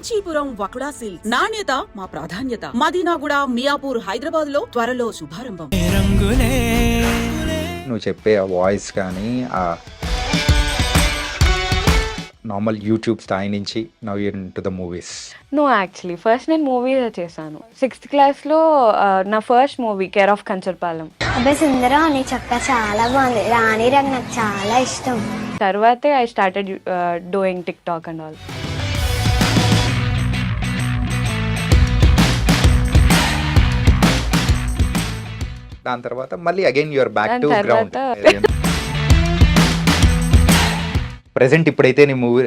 Kanchipuram వకుడా silks నాణ్యత మా ప్రాధాన్యత. మదీనాగూడ, మియాపూర్, హైదరాబాద్ లో త్వరలో శుభారంభం. నువ్వు చెప్పే ఆ వాయిస్ కానీ ఆ నార్మల్ యూట్యూబ్ స్థాయి నుంచి now you're in to the movies. No, actually first నేను మూవీ చేశాను 6th క్లాస్లో. నా first movie care of Kancharapalem. అబ్బాయి సుందరం నీ చక్క చాలా బాగుంది, రాణి రంగ్ నాకు చాలా ఇష్టం. తర్వాతే I started doing tick talk and all. దాని తర్వాత మళ్ళీ అగైన్ యువర్ బ్యాక్ టు దాని గ్రౌండ్. తర్వాత ప్రెసెంట్ ఇప్పుడైతే నీ మూవీ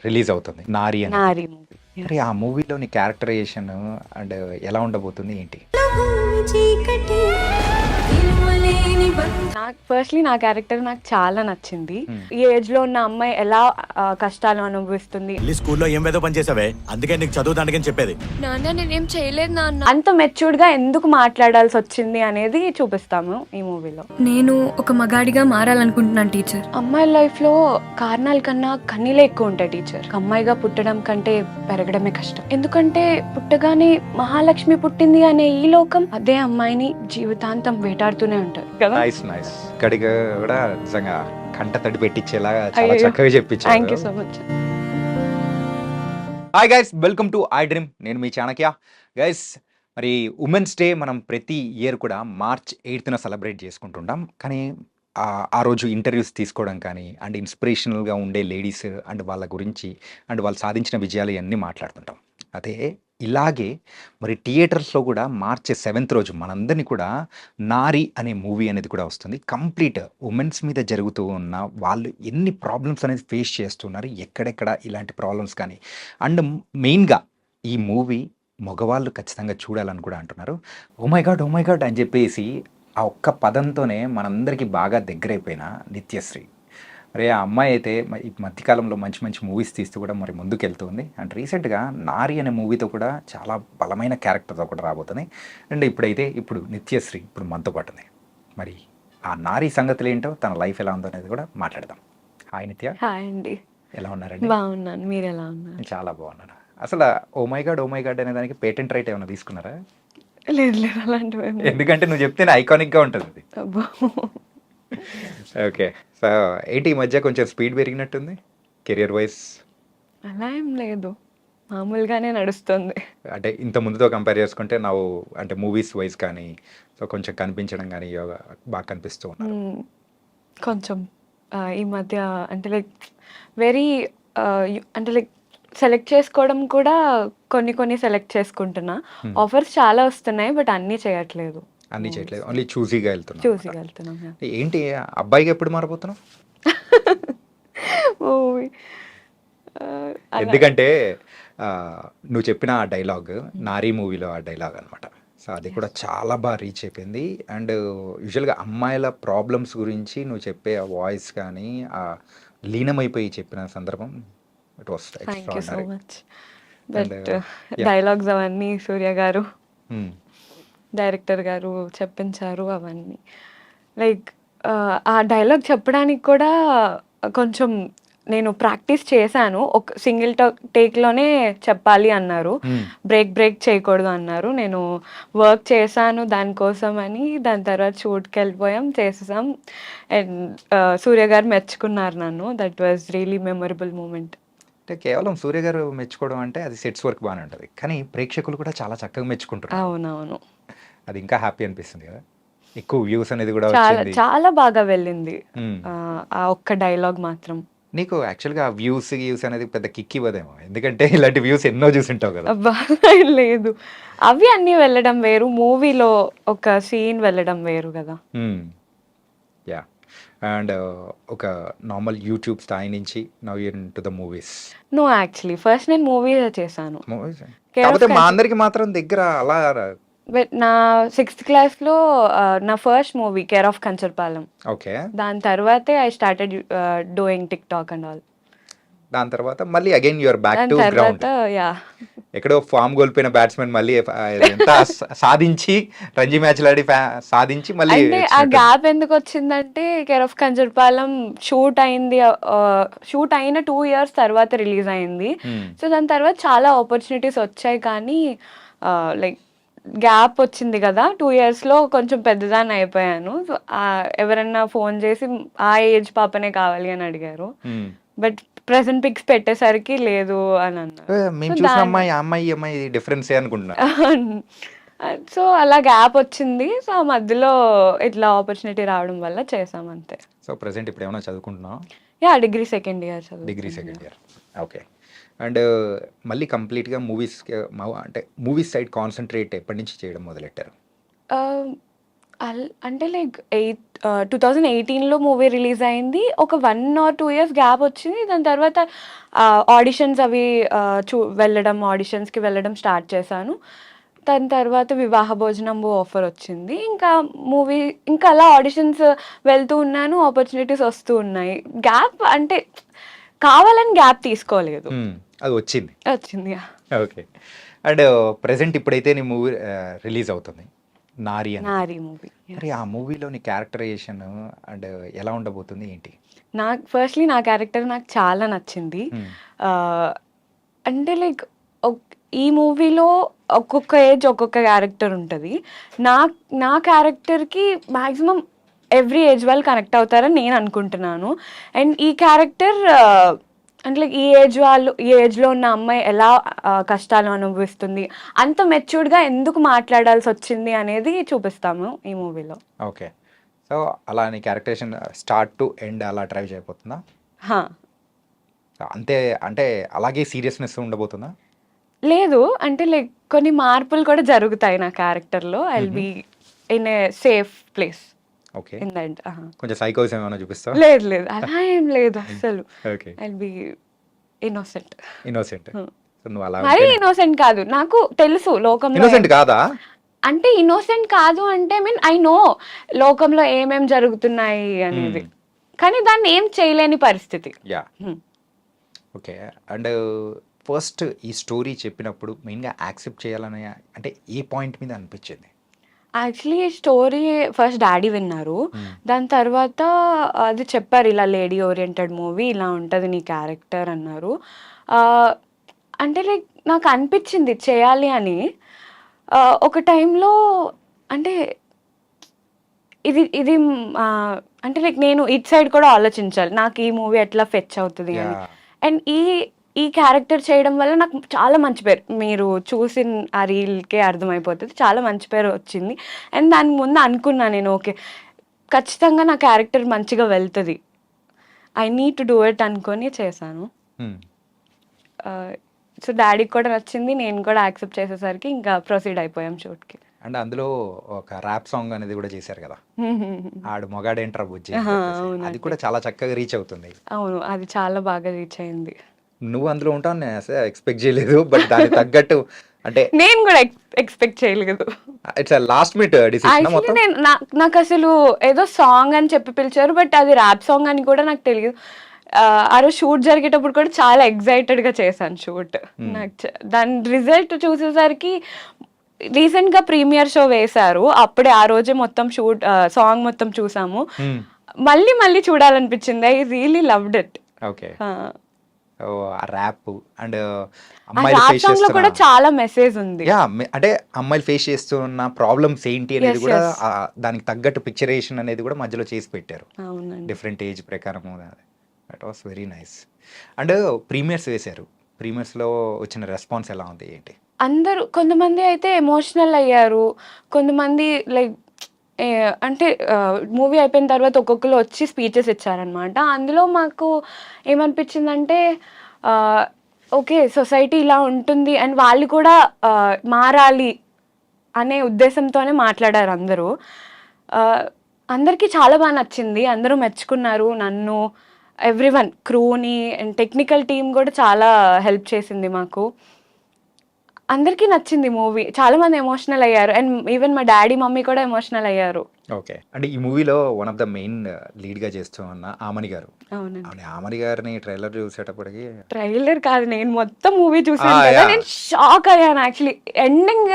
రిలీజ్ అవుతుంది నారి అని. నారి మూవీ. మరి ఆ మూవీలో నీ క్యారెక్టరైజేషన్ అండ్ ఎలా ఉండబోతుంది ఏంటి? నాకు ఫస్ట్లీ నా క్యారెక్టర్ నాకు చాలా నచ్చింది. ఈ ఏజ్ లో ఉన్న అమ్మాయి ఎలా కష్టాలు అనుభవిస్తుంది. స్కూల్లో ఏం వేదో పని చేసావే, అందుకే నీకు చదువు దానికని చెప్పేది. నాన్న నేనేం చేయలేదు నాన్న. అంత మెచ్యూర్డ్ గా ఎందుకు మాట్లాడాల్సి వచ్చింది అనేది చూపిస్తాము ఈ మూవీలో. నేను ఒక మగాడిగా మారాలనుకుంటున్నాను టీచర్. అమ్మాయి లైఫ్ లో కారణాల కన్నా కన్నీలే ఎక్కువ ఉంటాయి టీచర్. అమ్మాయిగా పుట్టడం కంటే పెరగడమే కష్టం. ఎందుకంటే పుట్టగానే మహాలక్ష్మి పుట్టింది అనే ఈ లోకం అదే అమ్మాయిని జీవితాంతం వేటాడుతూనే ఉంటారు కదా. Nice nice. ఇక్కడికి కూడా నిజంగా కంట తడి పెట్టించేలా చాలా అయ్యో. చక్కగా థ్యాంక్ యూ చెప్పించారు. So much. Hi guys, welcome to iDream. నేను మీ చాణక్య. గైస్, మరి ఉమెన్స్ డే మనం ప్రతి ఇయర్ కూడా March 8th సెలబ్రేట్ చేసుకుంటుంటాం. కానీ ఆ రోజు ఇంటర్వ్యూస్ తీసుకోవడం కానీ అండ్ ఇన్స్పిరేషనల్గా ఉండే లేడీస్ అండ్ వాళ్ళ గురించి అండ్ వాళ్ళు సాధించిన విజయాలు ఇవన్నీ మాట్లాడుతుంటాం. అదే ఇలాగే మరి థియేటర్స్లో కూడా March 7th రోజు మనందరినీ కూడా నారి అనే మూవీ అనేది కూడా వస్తుంది. కంప్లీట్ ఉమెన్స్ మీద జరుగుతూ ఉన్న వాళ్ళు ఎన్ని ప్రాబ్లమ్స్ అనేది ఫేస్ చేస్తున్నారు, ఎక్కడెక్కడ ఇలాంటి ప్రాబ్లమ్స్ కానీ అండ్ మెయిన్గా ఈ మూవీ మగవాళ్ళు ఖచ్చితంగా చూడాలని కూడా అంటున్నారు. ఓ మై గాడ్ అని చెప్పేసి ఆ ఒక్క పదంతోనే మనందరికీ బాగా దగ్గరైపోయిన నిత్యశ్రీ. మరి ఆ అమ్మాయి అయితే ఈ మధ్యకాలంలో మంచి మంచి మూవీస్ తీస్తూ కూడా మరి ముందుకెళ్తుంది. అండ్ రీసెంట్గా నారి అనే మూవీతో కూడా చాలా బలమైన క్యారెక్టర్తో కూడా రాబోతుంది. అండ్ ఇప్పుడు నిత్యశ్రీ ఇప్పుడు మనతో పాటు ఉంది. మరి ఆ నారి సంగతులు ఏంటో, తన లైఫ్ ఎలా ఉందో అనేది కూడా మాట్లాడదాం. హాయ్ నిత్య, హాయ్ అండి. ఎలా ఉన్నారండి? బాగున్నాను, మీరు ఎలా ఉన్నారు? నేను చాలా బాగున్నాను. అసలు ఓ మై గాడ్ అనే దానికి పేటెంట్ రైట్ ఏమైనా తీసుకున్నారా? లేదు లేదు, అలాంటివి ఏం లేదు. ఎందుకంటే నువ్వు చెప్తేనే ఐకానిక్గా ఉంటుంది అది. అబ్బో. ఓకే, సో ఏంటి ఈ మధ్య కొంచెం స్పీడ్ పెరిగినట్టుంది కెరియర్ వైజ్? అలా ఏం లేదు, మామూలుగానే నడుస్తుంది. అంటే ఇంత ముందుతో కంపేర్ చేసుకుంటే అంటే మూవీస్ వైజ్ కానీ సో కొంచెం కనిపించడం కానీ బాగా కనిపిస్తూ ఉన్నారు. కొంచెం ఈ మధ్య అంటే లైక్ వెరీ అంటే లైక్ సెలెక్ట్ చేసుకోవడం కూడా కొన్ని సెలెక్ట్ చేసుకుంటున్నా. ఆఫర్స్ చాలా వస్తున్నాయి బట్ అన్నీ చేయట్లేదు. అన్నీ చేయట్లేదు, ఓన్లీ చూసీగా వెళ్తున్నాం. ఏంటి అబ్బాయిగా ఎప్పుడు మారబోతున్నావు? ఎందుకంటే నువ్వు చెప్పిన ఆ డైలాగ్ నారీ మూవీలో ఆ డైలాగ్ అనమాట. సో అది కూడా చాలా బాగా రీచ్ అయిపోయింది. అండ్ యూజువల్గా అమ్మాయిల ప్రాబ్లమ్స్ గురించి నువ్వు చెప్పే ఆ వాయిస్ కానీ ఆ లీనమైపోయి చెప్పిన సందర్భం it was extraordinary. But dialogues అవన్నీ సూర్య గారు డైరెక్టర్ గారు చెప్పించారు అవన్నీ. లైక్ ఆ డైలాగ్ చెప్పడానికి కూడా కొంచెం నేను ప్రాక్టీస్ చేశాను. ఒక సింగిల్ టేక్లోనే చెప్పాలి అన్నారు, బ్రేక్ చేయకూడదు అన్నారు. నేను వర్క్ చేశాను దానికోసం అని. దాని తర్వాత షూట్కి వెళ్ళిపోయాం, చేసేసాం. అండ్ సూర్య గారు మెచ్చుకున్నారు నన్ను. That was really memorable moment. అంటే కేవలం సూర్య గారు మెచ్చుకోవడం అంటే అది సెట్స్ వర్క్ బాగానే ఉంటుంది, కానీ ప్రేక్షకులు కూడా చాలా చక్కగా మెచ్చుకుంటారు. అవునవును, అది ఇంకా హ్యాపీ అనిపిస్తుంది కదా. ఎక్కువ వ్యూస్ అనేది కూడా చాలా బాగా వెళ్ళింది ఆ ఒక్క డైలాగ్ మాత్రం. నీకు యాక్చువల్గా వ్యూస్ అనేది పెద్ద కిక్ ఇవ్వదేమో, ఎందుకంటే ఇలాంటి వ్యూస్ ఎన్నో చూసింటావు కదా. అబ్బా లేదు, అవి అన్నీ వెళ్ళడం వేరు, మూవీలో ఒక సీన్ వెళ్ళడం వేరు కదా. యా, అండ్ ఒక నార్మల్ యూట్యూబ్ స్థాయి నుంచి now you're in to the movies. No, actually first నేను మూవీ చేశాను. కాకపోతే మా అందరికి మాత్రం దగ్గర అలా నా 6th క్లాస్లో నా first movie care of Kancharapalem. Okay, దాని తర్వాతే I started doing tick talk and all. దాని తర్వాత మళ్ళీ again your back to ground. Yeah, ఎక్కడో ఫామ్ కోల్పోయిన బ్యాట్స్మెన్ మళ్ళీ ఎంత సాధించి రంజీ మ్యాచ్లు ఆడి సాధించి మళ్ళీ అంటే ఆ గ్యాప్ ఎందుకు వచ్చిందంటే కేర్ ఆఫ్ కంజర్పాలెం షూట్ అయిన 2 years తర్వాత రిలీజ్ అయింది. సో దాని తర్వాత చాలా ఆపర్చునిటీస్ వచ్చాయి, కానీ లైక్ గ్యాప్ వచ్చింది కదా 2 yearsలో కొంచెం పెద్దదాన్ని అయిపోయాను. సో ఎవరన్నా ఫోన్ చేసి ఆ ఏజ్ పాపనే కావాలి అని అడిగారు, బట్ ప్రెసెంట్ పిక్స్ పెట్టేసరికి లేదు అని అన్నారు. మేము చూసిన అమ్మాయి డిఫరెన్స్ అనుకుంటున్నా. సో అలా గ్యాప్ వచ్చింది. సో ఆ మధ్యలో ఇట్లా ఆపర్చునిటీ రావడం వల్ల చేసాం అంతే. సో ప్రెసెంట్ ఇప్పుడు ఏమైనా చదువుకుంటున్నావు? Yeah, degree second year degree second year. Okay. And మళ్ళీ కంప్లీట్గా మూవీస్ అంటే మూవీస్ సైడ్ కాన్సన్ట్రేట్ ఎప్పటి నుంచి చేయడం మొదలెట్టారు? అంటే లైక్ 2018లో మూవీ రిలీజ్ అయింది. ఒక 1 or 2 years గ్యాప్ వచ్చింది. దాని తర్వాత ఆడిషన్స్ అవి ఆడిషన్స్కి వెళ్ళడం స్టార్ట్ చేశాను. దాని తర్వాత వివాహ భోజనంబు ఆఫర్ వచ్చింది. ఇంకా అలా ఆడిషన్స్ వెళ్తూ ఉన్నాను, ఆపర్చునిటీస్ వస్తూ ఉన్నాయి. గ్యాప్ అంటే కావాలని గ్యాప్ తీసుకోలేదు, అది వచ్చింది. ఓకే. అండ్ ప్రెసెంట్ ఇప్పుడైతే నీ మూవీ రిలీజ్ అవుతుంది, నారి మూవీ. మరి ఆ మూవీలోని క్యారెక్టరైజేషన్ అండ్ ఎలా ఉండబోతుంది ఏంటి? ఫస్ట్లీ నా క్యారెక్టర్ నాకు చాలా నచ్చింది. అంటే లైక్ ఈ మూవీలో ఒక్కొక్క ఏజ్ ఒక్కొక్క క్యారెక్టర్ ఉంటుంది. నా క్యారెక్టర్కి మ్యాక్సిమం ఎవ్రీ ఏజ్ వాళ్ళు కనెక్ట్ అవుతారని నేను అనుకుంటున్నాను. అండ్ ఈ క్యారెక్టర్ అంటే లైక్ ఈ ఏజ్లో ఉన్న అమ్మాయి ఎలా కష్టాలు అనుభవిస్తుంది, అంత మెచ్యూర్డ్గా ఎందుకు మాట్లాడాల్సి వచ్చింది అనేది చూపిస్తాము ఈ మూవీలో. ఓకే. సో అలా నీ క్యారెక్టరేషన్ స్టార్ట్ టు ఎండ్ అలా డ్రైవ్ చేయబోతుందా? అంతే, అంటే అలాగే సీరియస్నెస్ ఉండబోతుందా? లేదు, అంటే లైక్ కొన్ని మార్పులు కూడా జరుగుతాయి నా క్యారెక్టర్లో. I will be in a safe place. Okay. కొంచెం సైకోస్ ఏమైనా చూపిస్తావా? లేదు, అలా ఏం లేదు అసలు. Okay. I will be innocent. నువ్వు అలా మరీ ఇన్నోసెంట్ కాదు, నాకు తెలుసు లోకంలో. ఇన్నోసెంట్ కాదా? అంటే ఇన్నోసెంట్ కాదు అంటే ఐ నో లోకంలో ఏమేం జరుగుతున్నాయి అనేది, కానీ దాన్ని ఏం చేయలేని పరిస్థితి. యా. ఓకే. అండ్ ఫస్ట్ ఈ స్టోరీ చెప్పినప్పుడు మెయిన్గా యాక్సెప్ట్ చేయాలని అంటే ఏ పాయింట్ మీద అనిపించింది? యాక్చువల్లీ ఈ స్టోరీ ఫస్ట్ డాడీ విన్నారు. దాని తర్వాత అది చెప్పారు, ఇలా లేడీ ఓరియంటెడ్ మూవీ, ఇలా ఉంటుంది నీ క్యారెక్టర్ అన్నారు. అంటే లైక్ నాకు అనిపించింది చేయాలి అని. ఒక టైంలో అంటే ఇది అంటే లైక్ నేను ఇట్ సైడ్ కూడా ఆలోచించాలి, నాకు ఈ మూవీ ఎట్లా ఫెచ్ అవుతుంది అని. అండ్ ఈ క్యారెక్టర్ చేయడం వల్ల నాకు చాలా మంచి పేరు, మీరు చూసిన ఆ రీల్కే అర్థమైపోతుంది, చాలా మంచి పేరు వచ్చింది. అండ్ దానికి ముందు అనుకున్నా నేను, ఓకే ఖచ్చితంగా నా క్యారెక్టర్ మంచిగా వెళ్తుంది, I need to do it అనుకొని చేశాను. సో డాడీకి కూడా నచ్చింది, నేను కూడా యాక్సెప్ట్ చేసేసరికి ఇంకా ప్రొసీడ్ అయిపోయాం షూట్కి. అండ్ అందులో ఒక ర్యాప్ సాంగ్ అనేది కూడా చేశారు కదా, ఆడు మొగాడేంట్రా బుజ్జి, అది కూడా చాలా చక్కగా రీచ్ అవుతుంది. అవును, అది చాలా బాగా రీచ్ అయింది. నువ్వు అందులో ఉంటావు నేను అసలు ఎక్స్పెక్ట్ చేయలేదు, బట్ దానికి తగ్గట్టు అంటే నేను కూడా ఎక్స్పెక్ట్ చేయలేదు. ఇట్స్ లాస్ట్ మినిట్ డిసిషన్ మొత్తం. నాకు అసలు ఏదో సాంగ్ అని చెప్పి పిలిచారు, బట్ అది ర్యాప్ సాంగ్ అని కూడా నాకు తెలియదు. ఆ రోజు షూట్ జరిగేటప్పుడు కూడా చాలా ఎక్సైటెడ్గా చేశాను షూట్. నాకు దాని రిజల్ట్ చూసేసరికి రీసెంట్గా ప్రీమియర్ షో వేశారు, అప్పుడే ఆ రోజే మొత్తం సాంగ్ మొత్తం చూసాము, మళ్ళీ చూడాలనిపించింది. I really loved it. Okay. Rap and song లో కూడా చాలా మెసేజ్ ఉంది. అంటే అమ్మాయిలు ఫేస్ చేస్తున్న ప్రాబ్లమ్స్ ఏంటి అనేది కూడా దానికి తగ్గట్టు పిక్చరేషన్ అనేది కూడా మధ్యలో చేసి పెట్టారు, డిఫరెంట్ ఏజ్ ప్రకారం. That was very nice. And premieres వేశారు, ప్రీమియర్స్లో వచ్చిన రెస్పాన్స్ ఎలా ఉంది ఏంటి? అందరూ కొంతమంది అయితే ఎమోషనల్ అయ్యారు, కొంతమంది లైక్ అంటే మూవీ అయిపోయిన తర్వాత ఒక్కొక్కరు వచ్చి స్పీచెస్ ఇచ్చారనమాట. అందులో మాకు ఏమనిపించిందంటే ఓకే సొసైటీ ఇలా ఉంటుంది అండ్ వాళ్ళు కూడా మారాలి అనే ఉద్దేశంతోనే మాట్లాడారు అందరూ. అందరికీ చాలా బాగా నచ్చింది, అందరూ మెచ్చుకున్నారు నన్ను, ఎవ్రీవన్, క్రూని అండ్ టెక్నికల్ టీమ్ కూడా చాలా హెల్ప్ చేసింది మాకు. అందరికీ నచ్చింది మూవీ. చాలా మంది ఎమోషనల్ అయ్యారు. అండ్ ఈవెన్ మా డాడీ, మమ్మీ కూడా ఎమోషనల్ అయ్యారు. ఓకే. అంటే ఈ మూవీలో వన్ ఆఫ్ ద మెయిన్ లీడ్‌గా చేస్తూ ఉన్న ఆమని గారు. అవునండి. ఆమని గారిని ట్రైలర్ చూసేటప్పటికి ట్రైలర్ కాదు, నేను మొత్తం మూవీ చూసాను కదా, yeah. నేను షాక్ అయ్యాను యాక్చువల్లీ. ఎండింగ్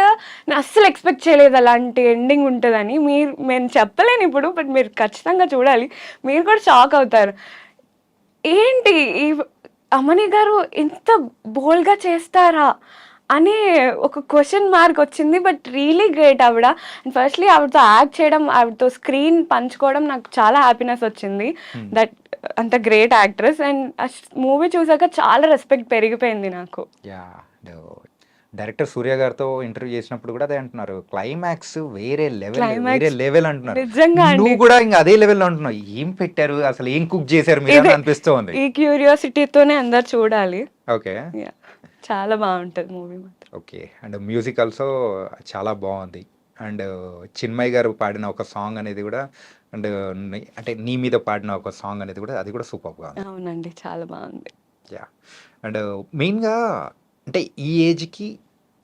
నేను అస్సలు ఎక్స్పెక్ట్ చేయలేదు అలాంటి ఎండింగ్ ఉంటుందని. నేను చెప్పలేను ఇప్పుడు, బట్ మీరు ఖచ్చితంగా చూడాలి. మీరు కూడా షాక్ అవుతారు. ఏంటి ఈ అమని గారు ఇంత బోల్డ్గా చేస్తారా అని ఒక క్వశ్చన్ మార్క్ వచ్చింది. బట్ రియలీ గ్రేట్ ఆవిడ. అండ్ ఫస్ట్లీ ఆవిడతో యాక్ట్ చేయడం, ఆవిడతో స్క్రీన్ పంచుకోవడం నాకు చాలా హ్యాపీనెస్ వచ్చింది. దట్ అంత గ్రేట్ యాక్ట్రెస్. అండ్ మూవీ చూసాక చాలా రెస్పెక్ట్ పెరిగిపోయింది నాకు. డైరెక్టర్ సూర్య గారితో ఇంటర్వ్యూ చేసినప్పుడు కూడా అదే అంటున్నారు, క్లైమాక్స్ వేరే లెవెల్, Climax వేరే లెవెల్ అంటున్నారు. నిజంగా అండి. నువ్వు కూడా ఇంకా అదే లెవెల్ లో అంటున్నావు. ఏం పెట్టారు అసలు, ఏం కుక్ చేశారు మీరు అని అనిపిస్తుంది. ఈ క్యూరియాసిటీతోనే అందరు చూడాలి. ఓకే. Yeah. చాలా బాగుంటుంది మూవీ మాత్రం. ఓకే. అండ్ మ్యూజిక్ ఆల్సో చాలా బాగుంది. అండ్ చిన్మయ్ గారు పాడిన ఒక సాంగ్ అనేది కూడా, అండ్ అంటే నీ మీద పాడిన ఒక సాంగ్ అనేది కూడా, అది కూడా సూపర్గా ఉంది. అవునండి, చాలా బాగుంది. యా. అండ్ మెయిన్గా అంటే ఈ ఏజ్కి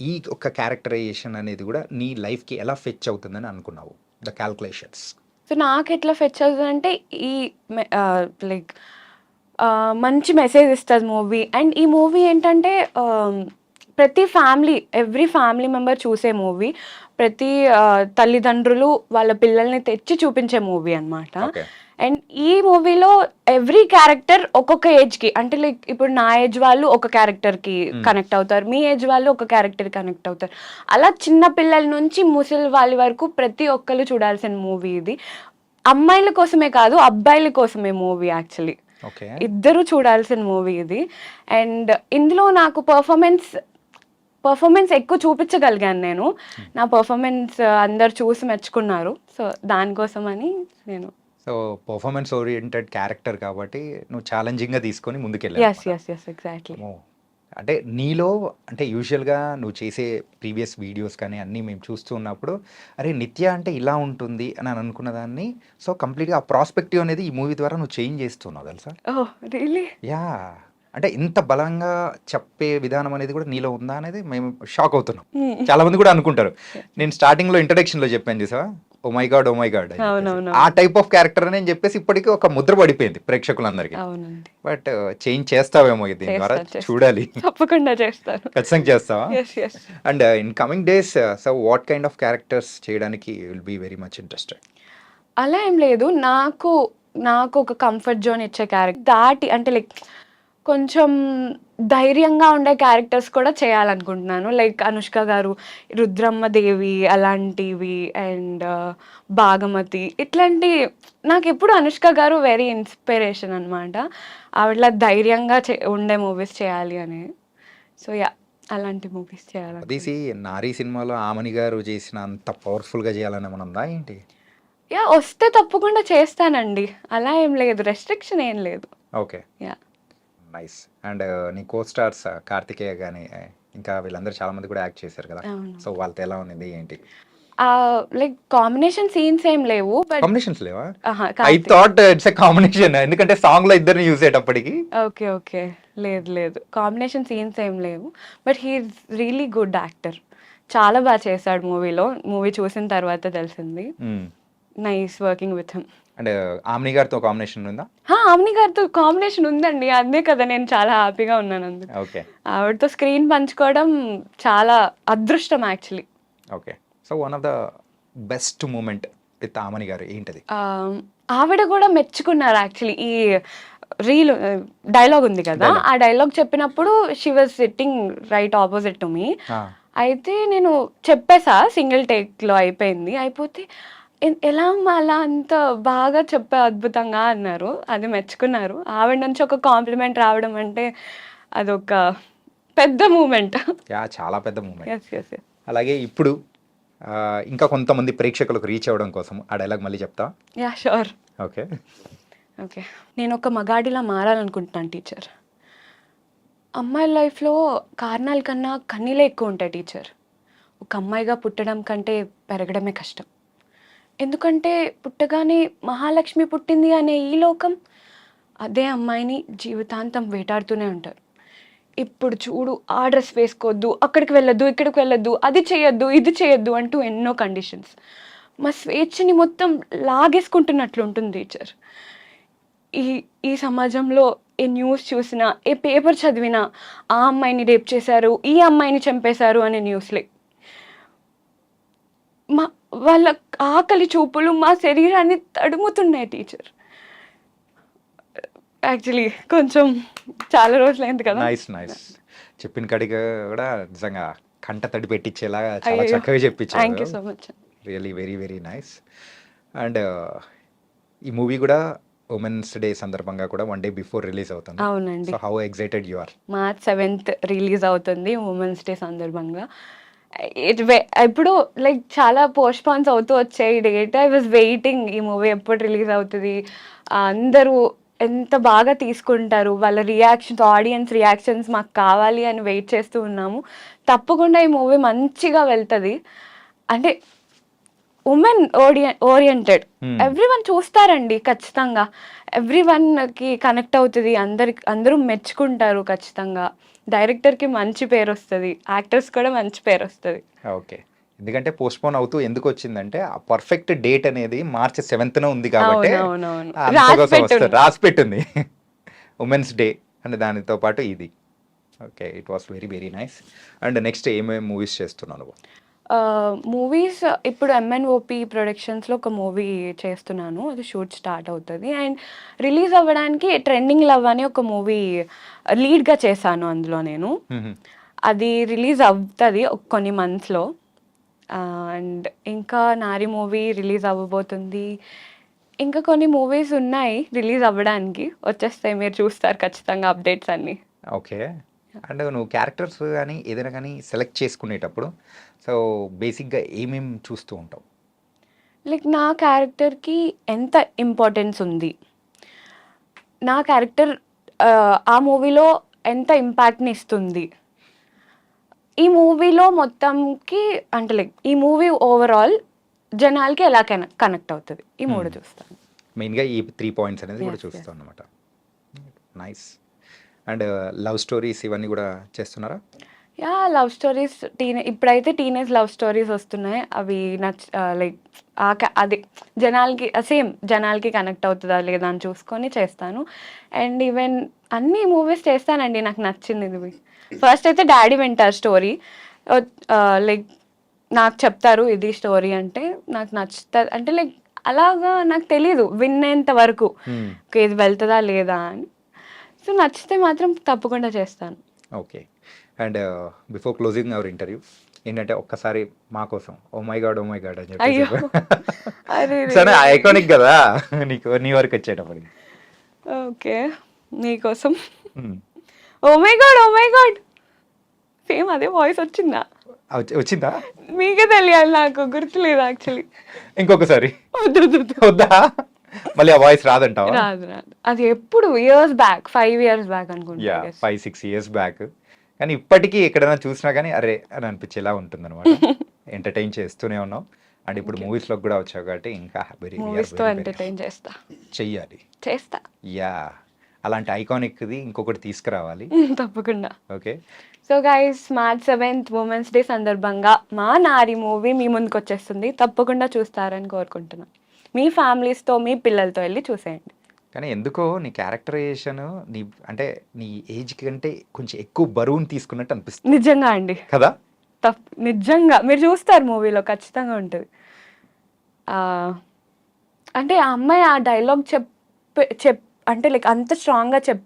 ఈ ఒక క్యారెక్టరైజేషన్ అనేది కూడా నీ లైఫ్కి ఎలా ఫెచ్ అవుతుందని అనుకున్నావు, ద క్యాల్కులేషన్స్? సో నాకు ఎట్లా ఫెచ్ అవుతుందంటే, ఈ లైక్ మంచి మెసేజ్ ఇస్తుంది మూవీ. అండ్ ఈ మూవీ ఏంటంటే ప్రతి ఫ్యామిలీ, ఎవ్రీ ఫ్యామిలీ మెంబర్ చూసే మూవీ. ప్రతి తల్లిదండ్రులు వాళ్ళ పిల్లల్ని తెచ్చి చూపించే మూవీ అనమాట. ఓకే. అండ్ ఈ మూవీలో ఎవ్రీ క్యారెక్టర్ ఒక్కొక్క ఏజ్కి, అంటే లైక్ ఇప్పుడు నా ఏజ్ వాళ్ళు ఒక క్యారెక్టర్కి కనెక్ట్ అవుతారు, మీ ఏజ్ వాళ్ళు ఒక క్యారెక్టర్ కనెక్ట్ అవుతారు. అలా చిన్న పిల్లల నుంచి ముసలి వాళ్ళ వరకు ప్రతి ఒక్కరు చూడాల్సిన మూవీ ఇది. అమ్మాయిల కోసమే కాదు, అబ్బాయిల కోసమే మూవీ యాక్చువల్లీ. ఓకే. ఇద్దరు చూడాల్సిన మూవీ ఇది. అండ్ ఇందులో నాకు పర్ఫార్మెన్స్ ఎక్కువ చూపించగలిగాను నేను. నా పర్ఫార్మెన్స్ అందరు చూసి మెచ్చుకున్నారు. సో దానికోసమని నేను. సో పర్ఫార్మెన్స్ ఓరియంటెడ్ క్యారెక్టర్ కాబట్టి నువ్వు ఛాలెంజింగ్గా తీసుకొని ముందుకెళ్ళావు. Yes exactly. అంటే నీలో అంటే యూజువల్గా నువ్వు చేసే ప్రీవియస్ వీడియోస్ కానీ అన్నీ మేము చూస్తూ ఉన్నప్పుడు, అరే నిత్య అంటే ఇలా ఉంటుంది అని అనుకున్న దాన్ని, సో కంప్లీట్గా ఆ ప్రాస్పెక్టివ్ అనేది ఈ మూవీ ద్వారా నువ్వు చేంజ్ చేస్తున్నావు తెలుసా? ఓహ్ రియల్లీ? యా. అంటే ఇంత బలంగా చెప్పే విధానం అనేది కూడా నీలో ఉందా అనేది మేము షాక్ అవుతున్నాం. చాలా మంది కూడా అనుకుంటారు. నేను స్టార్టింగ్లో ఇంట్రడక్షన్లో చెప్పాను చూసావా, ఓ మై గాడ్ అవునవును. ఆ టైప్ ఆఫ్ క్యారెక్టర్ అని చెప్పేసి ఇప్పటికీ ఒక ముద్ర పడిపోయింది ప్రేక్షకులందరికీ. అవునండి. బట్ చేంజ్ చేస్తావేమో దీని ద్వారా, చూడాలి. తప్పకుండా చేస్తాను. ఖచ్చితంగా చేస్తావా? Yes. And in coming days so what kind of characters చేయడానికి will be very much interested? అలా ఏం లేదు, నాకు ఒక కంఫర్ట్ జోన్ ఇచ్చే క్యారెక్టర్ దాటి, అంటే లైక్ కొంచెం ధైర్యంగా ఉండే క్యారెక్టర్స్ కూడా చేయాలనుకుంటున్నాను. లైక్ అనుష్క గారు, రుద్రమ్మ దేవి అలాంటివి, అండ్ భాగమతి, ఇట్లాంటి. నాకు ఎప్పుడు అనుష్క గారు వెరీ ఇన్స్పిరేషన్ అనమాట. ఆవిడలా ధైర్యంగా ఉండే మూవీస్ చేయాలి అని. సో యా, అలాంటి మూవీస్ చేయాలి. తీసి నారీ సినిమాలో ఆమని గారు చేసిన అంత పవర్ఫుల్గా చేయాలని ఏమైనా ఉందా ఏంటి? యా, వస్తే తప్పకుండా చేస్తానండి. అలా ఏం లేదు, రెస్ట్రిక్షన్ ఏం లేదు. ఓకే. యా. నైస్. అండ్ నీ కో స్టార్స్ కార్తికేయ కానీ ఇంకా వీళ్ళందరూ చాలా మంది కూడా యాక్ట్ చేశారు కదా, సో వాళ్ళతో ఎలా ఉంది ఏంటి? లైక్ కాంబినేషన్ సీన్స్ ఏం లేవు, బట్ కాంబినేషన్స్ లేవా? I thought it's a combination, ఎందుకంటే సాంగ్ లో ఇద్దరిని యూజ్ అయ్యేటప్పటికి. ఓకే లేదు, కాంబినేషన్ సీన్స్ ఏం లేవు. But he's really good actor. చాలా బాగా చేశాడు మూవీలో. మూవీ చూసిన తర్వాత తెలిసింది. Nice working with him. And Aamani గారితో కాంబినేషన్ ఉందా? ఆమ్ని గారితో కాంబినేషన్ ఉందండి, అదే కదా నేను చాలా హ్యాపీగా ఉన్నాను అందుకు. ఓకే. ఆవిడతో స్క్రీన్ పంచుకోవడం చాలా అదృష్టం actually. Okay. So one of the best moment with Aamani garu ఏంటది? ఆవిడ కూడా మెచ్చుకున్నారు యాక్చువల్లీ. ఈ రీల్ డైలాగ్ ఉంది కదా, ఆ డైలాగ్ చెప్పినప్పుడు she was sitting right opposite to me. అయితే నేను చెప్పేసా, సింగిల్ టేక్లో అయిపోతే ఎలా అలా అంత బాగా చెప్పే అద్భుతంగా అన్నారు. అది మెచ్చుకున్నారు. ఆవిడ నుంచి ఒక కాంప్లిమెంట్ రావడం అంటే అదొక పెద్ద మూమెంట్. చాలా పెద్ద మూమెంట్. ఎస్. అలాగే ఇప్పుడు ఇంకా కొంతమంది ప్రేక్షకులకు రీచ్ అవ్వడం కోసం ఆ డైలాగ్ మళ్ళీ చెప్తా? Yeah sure. ఓకే. నేను ఒక మగాడిలా మారాలనుకుంటున్నాను టీచర్. అమ్మాయి లైఫ్లో కారణాల కన్నా కన్నీలే ఎక్కువ ఉంటాయి టీచర్. ఒక అమ్మాయిగా పుట్టడం కంటే పెరగడమే కష్టం. ఎందుకంటే పుట్టగానే మహాలక్ష్మి పుట్టింది అనే ఈ లోకం అదే అమ్మాయిని జీవితాంతం వేటాడుతూనే ఉంటారు. ఇప్పుడు చూడు ఆ డ్రెస్ వేసుకోవద్దు, అక్కడికి వెళ్ళొద్దు, ఇక్కడికి వెళ్ళొద్దు, అది చేయొద్దు, ఇది చేయొద్దు అంటూ ఎన్నో కండిషన్స్. మా స్వేచ్ఛని మొత్తం లాగేసుకుంటున్నట్లు ఉంటుంది టీచర్. ఈ సమాజంలో ఏ న్యూస్ చూసినా, ఏ పేపర్ చదివినా ఆ అమ్మాయిని రేప్ చేశారు, ఈ అమ్మాయిని చంపేశారు అనే న్యూస్లే. వాళ్ళ ఆకలి చూపులు మా శరీరాన్ని తడుముతున్నాయి టీచర్. యాక్చువల్లీ కొంచెం చాలా రోజులైంది కదా. నైస్ చెప్పిన కడిగా కూడా నిజంగా కంట తడి పెట్టించేలా చాలా అయ్యో. చక్కగా థ్యాంక్ యూ చెప్పించారు. So much. Really very very nice. And ఈ మూవీ కూడా ఉమెన్స్ డే సందర్భంగా కూడా 1 day బిఫోర్ రిలీజ్ అవుతుంది. అవునండి. So how excited you are? March 7th release అవుతుంది ఉమెన్స్ డే సందర్భంగా. ఇప్పుడు లైక్ చాలా పోస్ట్పోన్స్ అవుతూ వచ్చాయి డేట్. ఐ వాజ్ వెయిటింగ్ ఈ మూవీ ఎప్పుడు రిలీజ్ అవుతుంది, అందరూ ఎంత బాగా తీసుకుంటారు, వాళ్ళ రియాక్షన్స్, ఆడియన్స్ రియాక్షన్స్ మాకు కావాలి అని వెయిట్ చేస్తూ ఉన్నాము. తప్పకుండా ఈ మూవీ మంచిగా వెళ్తుంది. అంటే ఉమెన్ ఓరియంటెడ్, ఎవ్రీ వన్ చూస్తారండి ఖచ్చితంగా, ఎవ్రీ వన్కి కనెక్ట్ అవుతుంది, అందరూ మెచ్చుకుంటారు ఖచ్చితంగా. డైరెక్టర్కి మంచి పేరు వస్తుంది, యాక్టర్స్ కూడా మంచి పేరు వస్తుంది. ఓకే. ఎందుకంటే పోస్ట్పోన్ అవుతూ ఎందుకు వచ్చిందంటే ఆ పర్ఫెక్ట్ డేట్ అనేది March 7th ఉంది కాబట్టి అవునవును. రాసి పెట్టింది ఉమెన్స్ డే అండ్ దానితో పాటు ఇది. Okay, it was very very nice. And next ఏమేమి మూవీస్ చేస్తున్నావు నువ్వు? మూవీస్ ఇప్పుడు MNOP ప్రొడక్షన్స్లో ఒక మూవీ చేస్తున్నాను, అది షూట్ స్టార్ట్ అవుతుంది. అండ్ రిలీజ్ అవ్వడానికి ట్రెండింగ్ లవ్ అని ఒక మూవీ లీడ్గా చేశాను అందులో నేను. అది రిలీజ్ అవుతుంది కొన్ని మంత్స్లో. అండ్ ఇంకా నారి మూవీ రిలీజ్ అవ్వబోతుంది. ఇంకా కొన్ని మూవీస్ ఉన్నాయి రిలీజ్ అవ్వడానికి, వచ్చేస్తాయి, మీరు చూస్తారు ఖచ్చితంగా అప్డేట్స్ అన్నీ. ఓకే. అండ్ నువ్వు క్యారెక్టర్స్ కానీ ఏదైనా కానీ సెలెక్ట్ చేసుకునేటప్పుడు సో బేసిక్గా ఏమేమి చూస్తూ ఉంటావు? లైక్ నా క్యారెక్టర్కి ఎంత ఇంపార్టెన్స్ ఉంది, నా క్యారెక్టర్ ఆ మూవీలో ఎంత ఇంపాక్ట్ని ఇస్తుంది, ఈ మూవీలో మొత్తంకి అంటే లైక్ ఈ మూవీ ఓవరాల్ జనాలకి ఎలా కనెక్ట్ అవుతుంది, ఈ మూడు చూస్తాను. మెయిన్గా ఈ 3 పాయింట్స్ అనేది కూడా చూస్తాం అన్నమాట. నైస్. అండ్ లవ్ స్టోరీస్ ఇవన్నీ కూడా చేస్తున్నారా? లవ్ స్టోరీస్ ఇప్పుడైతే టీనేజ్ లవ్ స్టోరీస్ వస్తున్నాయి, అవి లైక్ అది జనాలకి కనెక్ట్ అవుతుందా లేదా అని చూసుకొని చేస్తాను. అండ్ ఈవెన్ అన్ని మూవీస్ చేస్తానండి నాకు నచ్చింది. ఫస్ట్ అయితే డాడీ వింటారు స్టోరీ, లైక్ నాకు చెప్తారు ఇది స్టోరీ అంటే నాకు నచ్చుతుంది, అంటే లైక్ అలాగా నాకు తెలీదు విన్నేంత వరకు ఇది వెళ్తుందా లేదా అని. సో నచ్చితే మాత్రం తప్పకుండా చేస్తాను. Okay. And before closing hour interview ఏంటంటే ఒక్కసారి మా కోసం ఓ మై గాడ్ అని అయ్యో. చెప్పి సరే ఐకానిక్ కదా నీ వరకు వచ్చేటప్పటికి. ఓకే, నీకోసం. ఓ మై గాడ్ సేమ్ అదే వాయిస్ వచ్చిందా? వచ్చిందా? మీకే తెలియాలి, నాకు గుర్తులేదు యాక్చువల్లీ. ఇంకొకసారి వద్దా? మళ్ళీ ఆ వాయిస్ రాదంటావా? రాదు. అది ఎప్పుడు ఇయర్స్ బ్యాక్, 5 years బ్యాక్ అనుకుంటా. 5-6 years బ్యాక్. కానీ ఇప్పటికీ ఎక్కడైనా చూసినా కానీ అరే అని అనిపించేలా ఉంటుంది అనమాట. ఎంటర్టైన్ చేస్తూనే ఉన్నాం. అండ్ ఇప్పుడు మూవీస్లో కూడా వచ్చావు కాబట్టి ఇంకా మూవీస్తో ఎంటర్టైన్ చెయ్యాలి. చేస్తా. అలాంటి ఐకానిక్ది ఇంకొకటి తీసుకురావాలి తప్పకుండా. Okay. So guys, March 7th women's day సందర్భంగా మా నారి మూవీ మీ ముందుకు వచ్చేస్తుంది, తప్పకుండా చూస్తారని కోరుకుంటున్నాను. మీ ఫ్యామిలీస్తో మీ పిల్లలతో వెళ్ళి చూసేయండి. కానీ ఎందుకో నీ క్యారెక్టరైజేషన్ అంటే నీ ఏజ్ కంటే కొంచెం ఎక్కువ బరువుని తీసుకున్నట్టు అనిపిస్తుంది. నిజంగా అండి కదా? నిజంగా మీరు చూస్తారు మూవీలో ఖచ్చితంగా ఉంటుంది. అంటే ఆ అమ్మాయి ఆ డైలాగ్ అంటే లైక్ అంత స్ట్రాంగ్గా చెప్పి